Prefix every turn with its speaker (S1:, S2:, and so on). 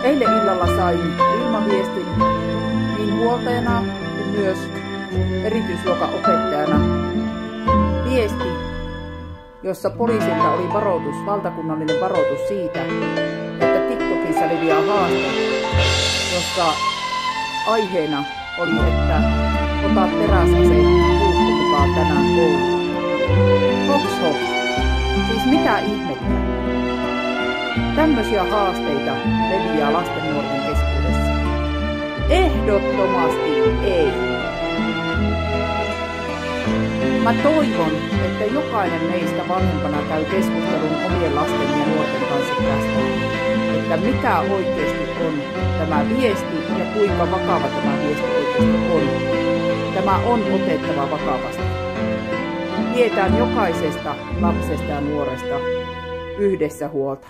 S1: Eilen illalla sain ilmaviestin niin huoltajana kuin myös erityisluokan opettajana viesti, jossa poliisilta oli varoitus, valtakunnallinen varoitus siitä, että TikTokissa leviää haaste, jossa aiheena oli, että ota teräsase puukko mukaan tänään kouluun. Hoks hoks. Siis mitä ihmettä? Tämmöisiä haasteita leviää lasten nuorten keskuudessa. Ehdottomasti ei. Mä toivon, että jokainen meistä vanhempana käy keskustelun omien lasten ja nuorten kanssa tästä, että mikä oikeasti on tämä viesti ja kuinka vakava tämä viesti oikeasti on. Tämä on otettava vakavasti. Pidetään jokaisesta lapsesta ja nuoresta yhdessä huolta.